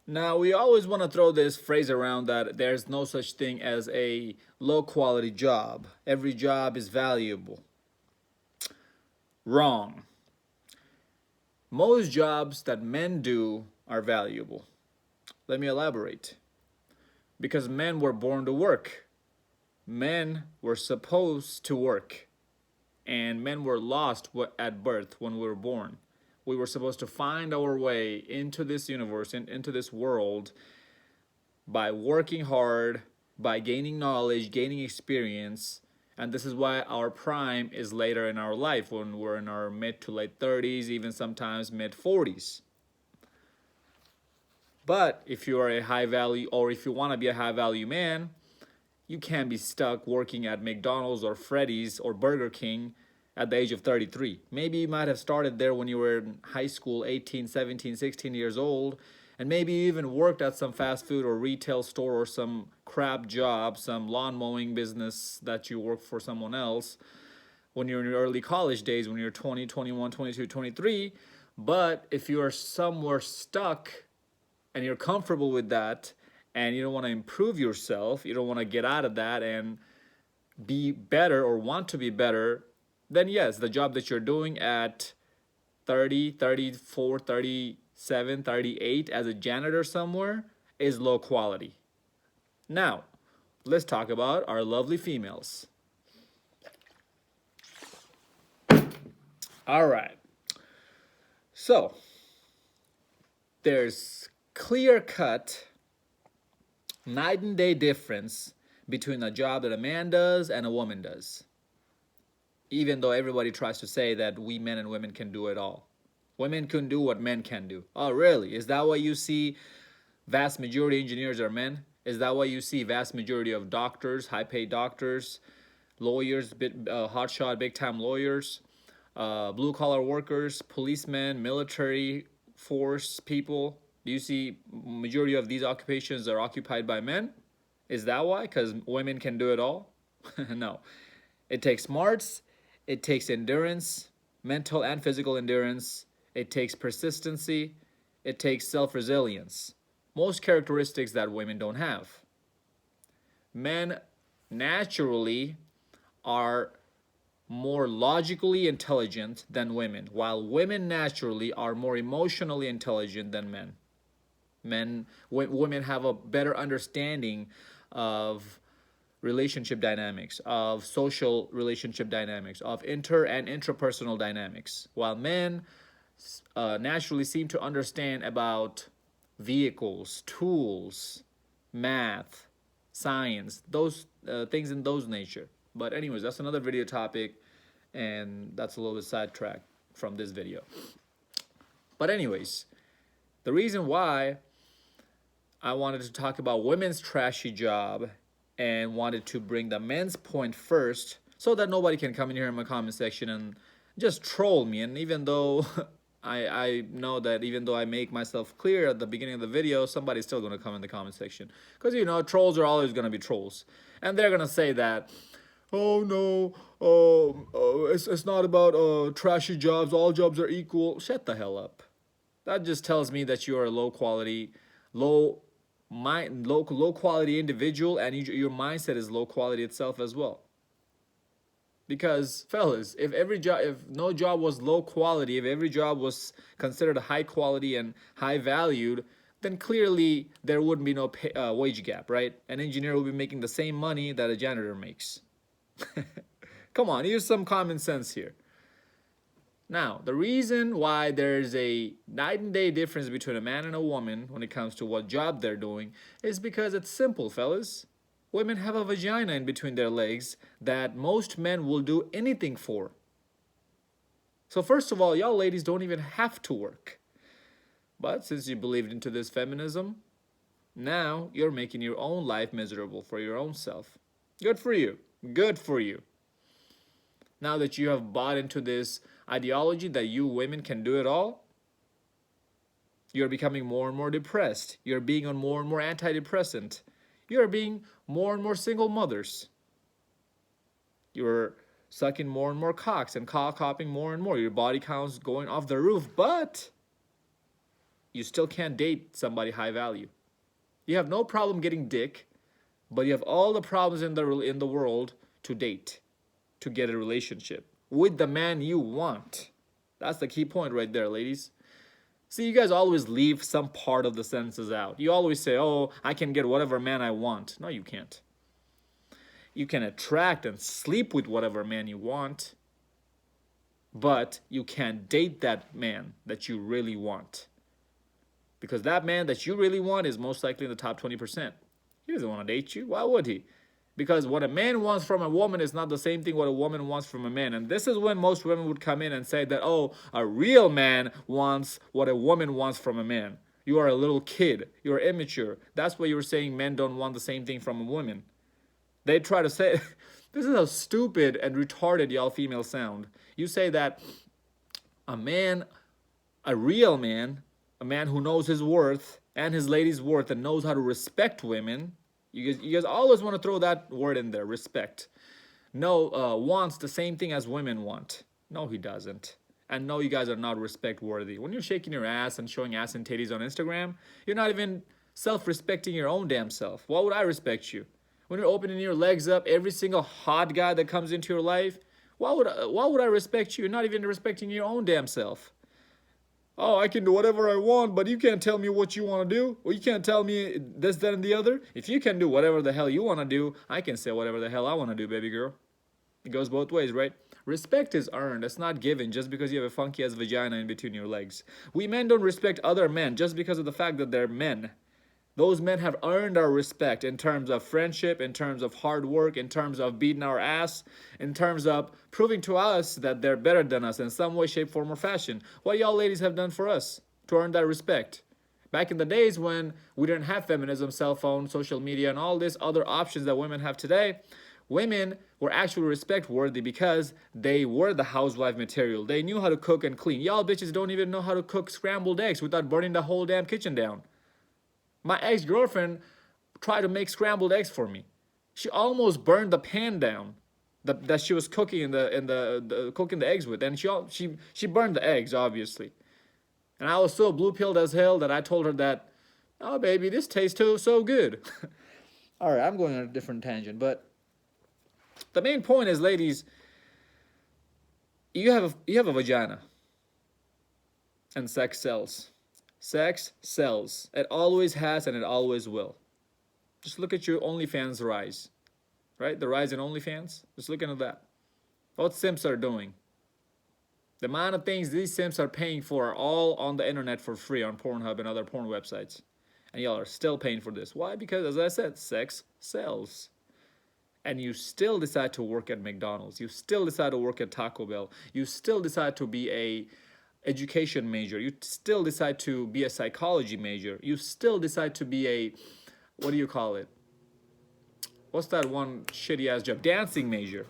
Now, we always want to throw this phrase around that there's no such thing as a low quality job. Every job is valuable. Wrong. Most jobs that men do are valuable. Let me elaborate. Because men were born to work. Men were supposed to work. And men were lost at birth when we were born. We were supposed to find our way into this universe, into this world, by working hard, by gaining knowledge, gaining experience. And this is why our prime is later in our life, when we're in our mid to late 30s, even sometimes mid 40s. But if you are a high value, or if you want to be a high value man, you can't be stuck working at McDonald's or Freddy's or Burger King at the age of 33. Maybe you might have started there when you were in high school, 18, 17, 16 years old, and maybe you even worked at some fast food or retail store or some crap job, some lawn mowing business that you work for someone else when you're in your early college days, when you're 20, 21, 22, 23. But if you are somewhere stuck and you're comfortable with that, and you don't want to improve yourself, you don't want to get out of that and be better or want to be better, then yes, the job that you're doing at 30, 34, 37, 38 as a janitor somewhere is low quality. Now, let's talk about our lovely females. All right. So, there's clear cut night and day difference between a job that a man does and a woman does. Even though everybody tries to say that we men and women can do it all. Women can do what men can do. Oh, really? Is that why you see vast majority engineers are men? Is that why you see vast majority of doctors, high-paid doctors, lawyers, hotshot, big-time lawyers, blue-collar workers, policemen, military force people? Do you see majority of these occupations are occupied by men? Is that why? Because women can do it all? No. It takes smarts, it takes endurance, mental and physical endurance, it takes persistency, it takes self-resilience. Most characteristics that women don't have. Men naturally are more logically intelligent than women, while women naturally are more emotionally intelligent than men. Women have a better understanding of relationship dynamics, of social relationship dynamics, of inter and intrapersonal dynamics, while men naturally seem to understand about vehicles, tools, math, science, those things in those nature. But anyways, that's another video topic, and that's a little bit sidetracked from this video. But anyways, the reason why I wanted to talk about women's trashy job and wanted to bring the men's point first so that nobody can come in here in my comment section and just troll me. And even though I know that even though I make myself clear at the beginning of the video, somebody's still going to come in the comment section. Because, you know, trolls are always going to be trolls. And they're going to say that, oh no, it's not about trashy jobs, all jobs are equal. Shut the hell up. That just tells me that you are a low quality, low quality individual, and your mindset is low quality itself as well. Because fellas, if no job was low quality, if every job was considered high quality and high valued, then clearly there wouldn't be no wage gap, right? An engineer would be making the same money that a janitor makes. Come on, use some common sense here. Now, the reason why there's a night and day difference between a man and a woman when it comes to what job they're doing is because it's simple, fellas. Women have a vagina in between their legs that most men will do anything for. So first of all, y'all ladies don't even have to work. But since you believed into this feminism, now you're making your own life miserable for your own self. Good for you. Good for you. Now that you have bought into this ideology that you women can do it all, you're becoming more and more depressed. You're being on more and more antidepressant. You're being more and more single mothers. You're sucking more and more cocks and cock hopping more and more. Your body count's going off the roof. But you still can't date somebody high value. You have no problem getting dick, but you have all the problems in the world to date, to get a relationship with the man you want. That's the key point right there, ladies. See, you guys always leave some part of the sentences out. You always say, oh, I can get whatever man I want. No, you can't. You can attract and sleep with whatever man you want, but you can't date that man that you really want. Because that man that you really want is most likely in the top 20%. He doesn't want to date you. Why would he? Because what a man wants from a woman is not the same thing what a woman wants from a man. And this is when most women would come in and say that, oh, a real man wants what a woman wants from a man. You are a little kid. You're immature. That's why you're saying men don't want the same thing from a woman. They try to say, this is how stupid and retarded y'all females sound. You say that a man, a real man, a man who knows his worth and his lady's worth and knows how to respect women. You guys always want to throw that word in there, respect. No, wants the same thing as women want. No, he doesn't. And no, you guys are not respect worthy. When you're shaking your ass and showing ass and titties on Instagram, you're not even self-respecting your own damn self. Why would I respect you? When you're opening your legs up, every single hot guy that comes into your life, why would I respect you? You're not even respecting your own damn self. Oh, I can do whatever I want, but you can't tell me what you want to do. Or you can't tell me this, that, and the other. If you can do whatever the hell you want to do, I can say whatever the hell I want to do, baby girl. It goes both ways, right? Respect is earned. It's not given just because you have a funky-ass vagina in between your legs. We men don't respect other men just because of the fact that they're men. Those men have earned our respect in terms of friendship, in terms of hard work, in terms of beating our ass, in terms of proving to us that they're better than us in some way, shape, form, or fashion. What y'all ladies have done for us to earn that respect. Back in the days when we didn't have feminism, cell phone, social media, and all these other options that women have today, women were actually respect worthy because they were the housewife material. They knew how to cook and clean. Y'all bitches don't even know how to cook scrambled eggs without burning the whole damn kitchen down. My ex-girlfriend tried to make scrambled eggs for me. She almost burned the pan down that she was cooking cooking the eggs with, and she burned the eggs, obviously. And I was so blue-pilled as hell that I told her that, oh baby, this tastes so good. All right, I'm going on a different tangent, but the main point is, ladies, you have a vagina, and sex sells. Sex sells. It always has and it always will. Just look at your OnlyFans rise, right? The rise in OnlyFans. Just look into that. What simps are doing. The amount of things these simps are paying for are all on the internet for free on Pornhub and other porn websites. And y'all are still paying for this. Why? Because, as I said, sex sells. And you still decide to work at McDonald's. You still decide to work at Taco Bell. You still decide to be a education major. You still decide to be a psychology major. You still decide to be a, what do you call it? What's that one shitty ass job? Dancing major.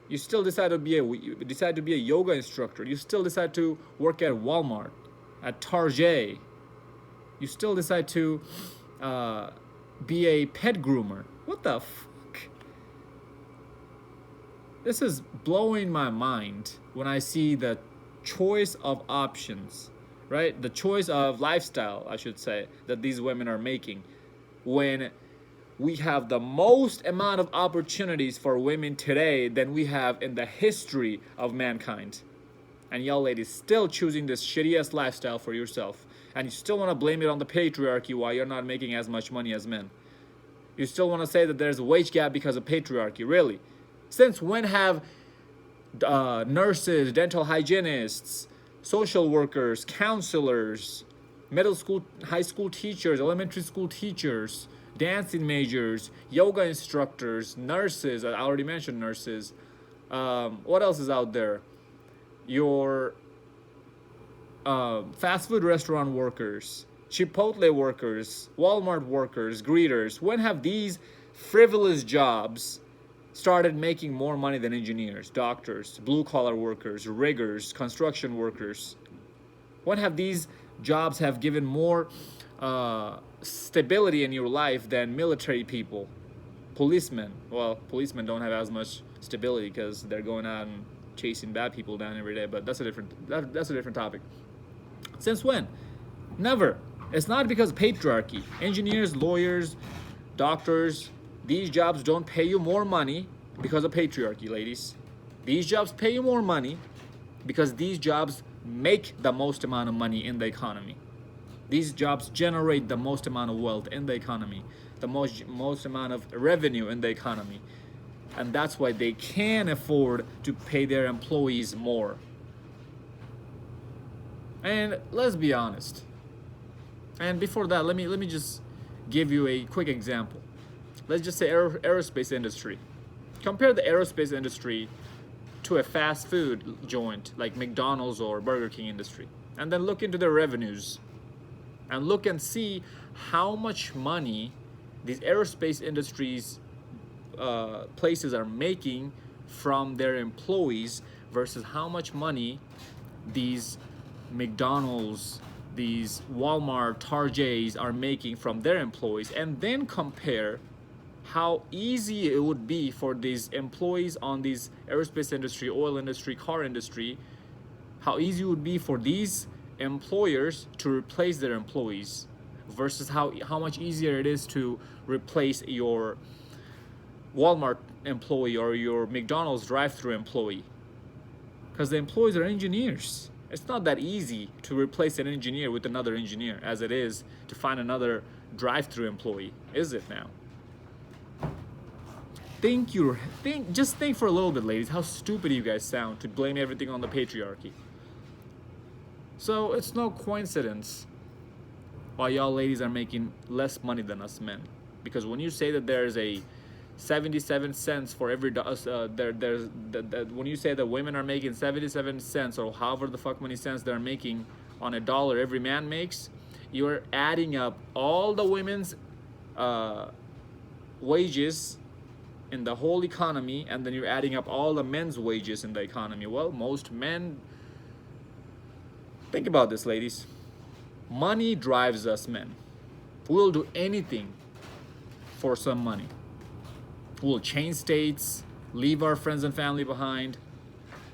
You still decide to be a yoga instructor. You still decide to work at Walmart, at Target. You still decide to be a pet groomer. What the fuck? This is blowing my mind when I see the choice of options, right? The choice of lifestyle, I should say, that these women are making when we have the most amount of opportunities for women today than we have in the history of mankind. And y'all ladies still choosing this shitty ass lifestyle for yourself. And you still want to blame it on the patriarchy while you're not making as much money as men. You still want to say that there's a wage gap because of patriarchy. Really? Since when have nurses, dental hygienists, social workers, counselors, middle school, high school teachers, elementary school teachers, dancing majors, yoga instructors, nurses, I already mentioned nurses. What else is out there? Your fast food restaurant workers, Chipotle workers, Walmart workers, greeters. When have these frivolous jobs started making more money than engineers, doctors, blue-collar workers, riggers, construction workers? When have these jobs have given more stability in your life than military people, policemen? Well, policemen don't have as much stability because they're going out and chasing bad people down every day, but that's a different topic. Since when? Never. It's not because of patriarchy. Engineers, lawyers, doctors, these jobs don't pay you more money because of patriarchy, ladies. These jobs pay you more money because these jobs make the most amount of money in the economy. These jobs generate the most amount of wealth in the economy, the most amount of revenue in the economy. And that's why they can afford to pay their employees more. And let's be honest. And before that, let me just give you a quick example. Let's just say aerospace industry. Compare the aerospace industry to a fast food joint like McDonald's or Burger King industry, and then look into their revenues and look and see how much money these aerospace industries places are making from their employees versus how much money these McDonald's, these Walmart, Targets are making from their employees, and then compare how easy it would be for these employees on these aerospace industry, oil industry, car industry, how easy it would be for these employers to replace their employees versus how much easier it is to replace your Walmart employee or your McDonald's drive-through employee. Because the employees are engineers. It's not that easy to replace an engineer with another engineer as it is to find another drive-through employee, is it now? Just think for a little bit, ladies, how stupid you guys sound to blame everything on the patriarchy. So it's no coincidence why y'all ladies are making less money than us men. Because when you say that there's a 77 cents for every when you say that women are making 77 cents or however the fuck many cents they're making on a dollar every man makes, you're adding up all the women's wages in the whole economy, and then you're adding up all the men's wages in the economy. Well, most men, think about this, ladies. Money drives us men. We'll do anything for some money. We'll change states, leave our friends and family behind,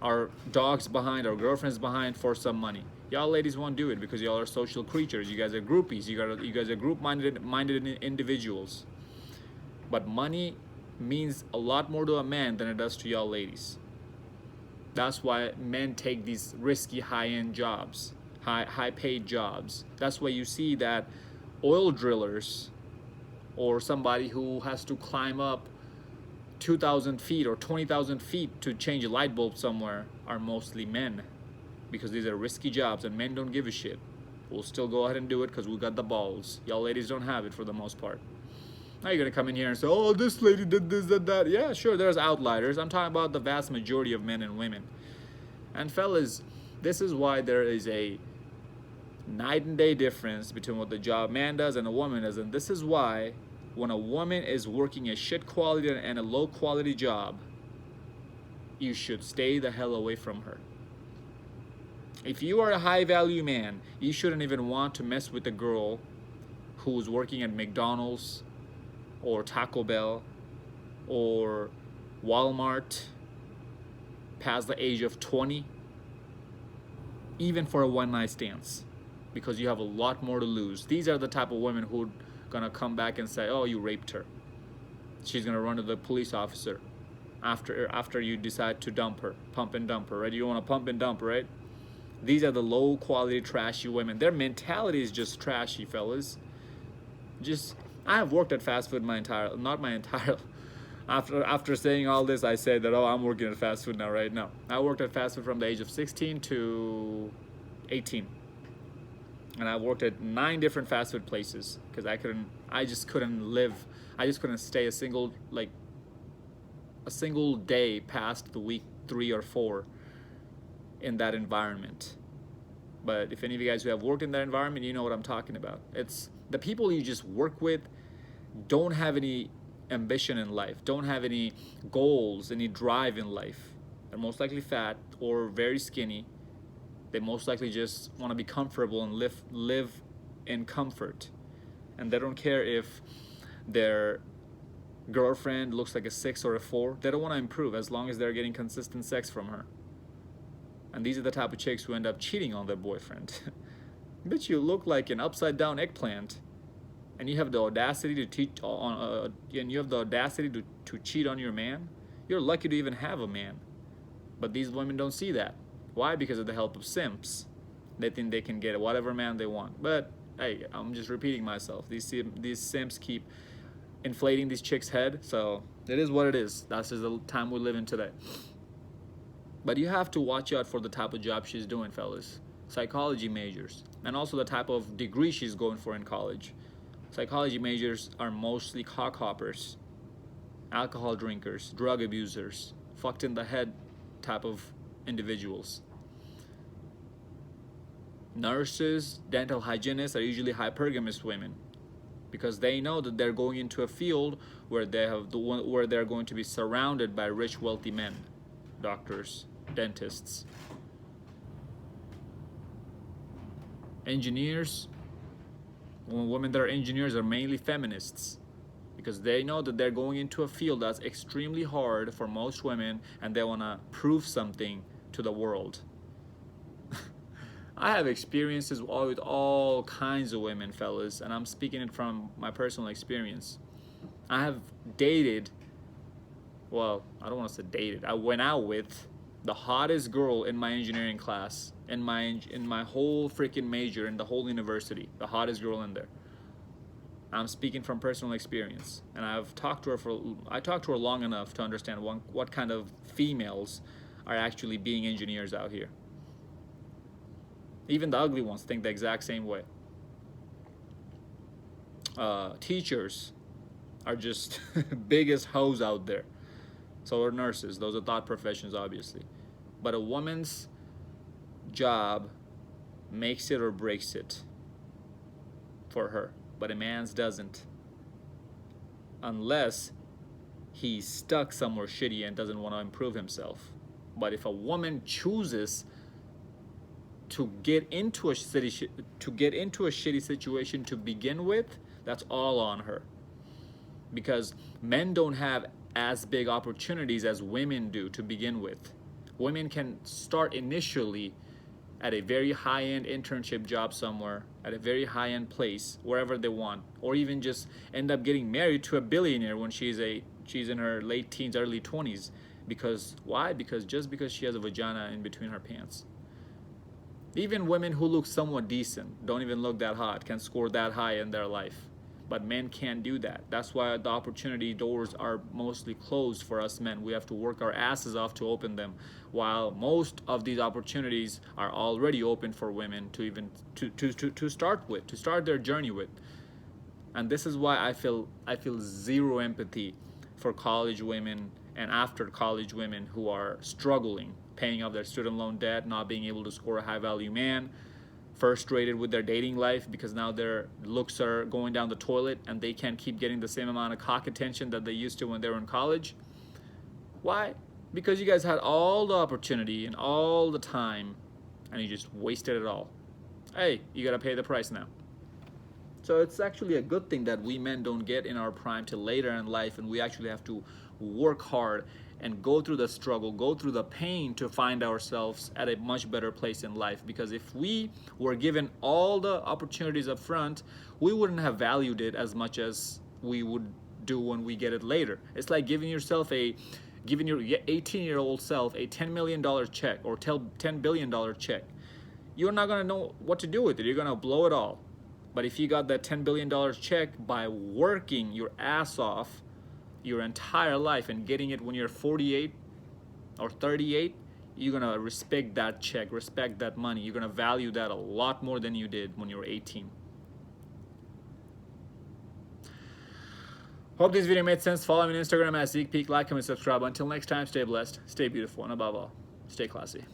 our dogs behind, our girlfriends behind for some money. Y'all ladies won't do it because y'all are social creatures. You guys are groupies. You guys are group-minded individuals. But money means a lot more to a man than it does to y'all ladies. That's why men take these risky high-end jobs, high-paid jobs. That's why you see that oil drillers or somebody who has to climb up 2,000 feet or 20,000 feet to change a light bulb somewhere are mostly men, because these are risky jobs and men don't give a shit. We'll still go ahead and do it because we got the balls. Y'all ladies don't have it for the most part. Now you're gonna come in here and say, oh, this lady did this, did that. Yeah, sure, there's outliers. I'm talking about the vast majority of men and women. And fellas, this is why there is a night and day difference between what the job man does and a woman does. And this is why when a woman is working a shit quality and a low quality job, you should stay the hell away from her. If you are a high value man, you shouldn't even want to mess with a girl who's working at McDonald's or Taco Bell or Walmart past the age of 20, even for a one night stands, because you have a lot more to lose. These are the type of women who are gonna come back and say, oh, you raped her. She's gonna run to the police officer after you decide to dump her, pump and dump her, right? You wanna pump and dump, right? These are the low quality, trashy women. Their mentality is just trashy, fellas. I have worked at fast food after saying all this, I say that, oh, I'm working at fast food now, right? No, I worked at fast food from the age of 16 to 18. And I worked at 9 different fast food places because I just couldn't stay a single day past the week 3 or 4 in that environment. But if any of you guys who have worked in that environment, you know what I'm talking about. It's the people you just work with don't have any ambition in life, don't have any goals, any drive in life. They're most likely fat or very skinny. They most likely just want to be comfortable and live in comfort. And they don't care if their girlfriend looks like a 6 or a 4. They don't want to improve as long as they're getting consistent sex from her. And these are the type of chicks who end up cheating on their boyfriend. Bitch, you look like an upside down eggplant, and you have the audacity to and you have the audacity to cheat on your man. You're lucky to even have a man. But these women don't see that. Why? Because of the help of simps. They think they can get whatever man they want. But hey, I'm just repeating myself. These simps keep inflating these chicks' head. So it is what it is. That's just the time we live in today. But you have to watch out for the type of job she's doing, fellas. Psychology majors, and also the type of degree she's going for in college. Psychology majors are mostly cock hoppers, alcohol drinkers, drug abusers, fucked in the head type of individuals. Nurses, dental hygienists are usually hypergamous women because they know that they're going into a field where where they're going to be surrounded by rich, wealthy men, doctors, dentists. Engineers, women that are engineers are mainly feminists because they know that they're going into a field that's extremely hard for most women and they want to prove something to the world. I have experiences with all kinds of women, fellas, and I'm speaking it from my personal experience. I have dated, well, I don't want to say dated, I went out with the hottest girl in my engineering class, in my whole freaking major, in the whole university, the hottest girl in there. I'm speaking from personal experience, and I talked to her long enough to understand what kind of females are actually being engineers out here. Even the ugly ones think the exact same way. Teachers are just biggest hoes out there. So are nurses. Those are thought professions, obviously. But a woman's job makes it or breaks it for her. But a man's doesn't. Unless he's stuck somewhere shitty and doesn't want to improve himself. But if a woman chooses to get into a shitty situation to begin with, that's all on her. Because men don't have as big opportunities as women do to begin with. Women can start initially at a very high-end internship job somewhere, at a very high-end place, wherever they want, or even just end up getting married to a billionaire when she's in her late teens, early 20s. Because why? Because she has a vagina in between her pants. Even women who look somewhat decent, don't even look that hot, can score that high in their life. But men can't do that. That's why the opportunity doors are mostly closed for us men. We have to work our asses off to open them, while most of these opportunities are already open for women to start their journey with. And this is why I feel zero empathy for college women and after college women who are struggling, paying off their student loan debt, not being able to score a high value man, frustrated with their dating life because now their looks are going down the toilet and they can't keep getting the same amount of cock attention that they used to when they were in college. Why? Because you guys had all the opportunity and all the time and you just wasted it all. Hey, you gotta pay the price now. So it's actually a good thing that we men don't get in our prime till later in life, and we actually have to work hard and go through the struggle, go through the pain to find ourselves at a much better place in life. Because if we were given all the opportunities up front, we wouldn't have valued it as much as we would do when we get it later. It's like giving your 18-year-old self a $10 million check or $10 billion check. You're not gonna know what to do with it. You're gonna blow it all. But if you got that $10 billion check by working your ass off your entire life and getting it when you're 48 or 38, you're gonna respect that check, respect that money. You're gonna value that a lot more than you did when you were 18. Hope this video made sense. Follow me on Instagram at Zeekpeak. Like, comment, subscribe. Until next time, stay blessed, stay beautiful, and above all, stay classy.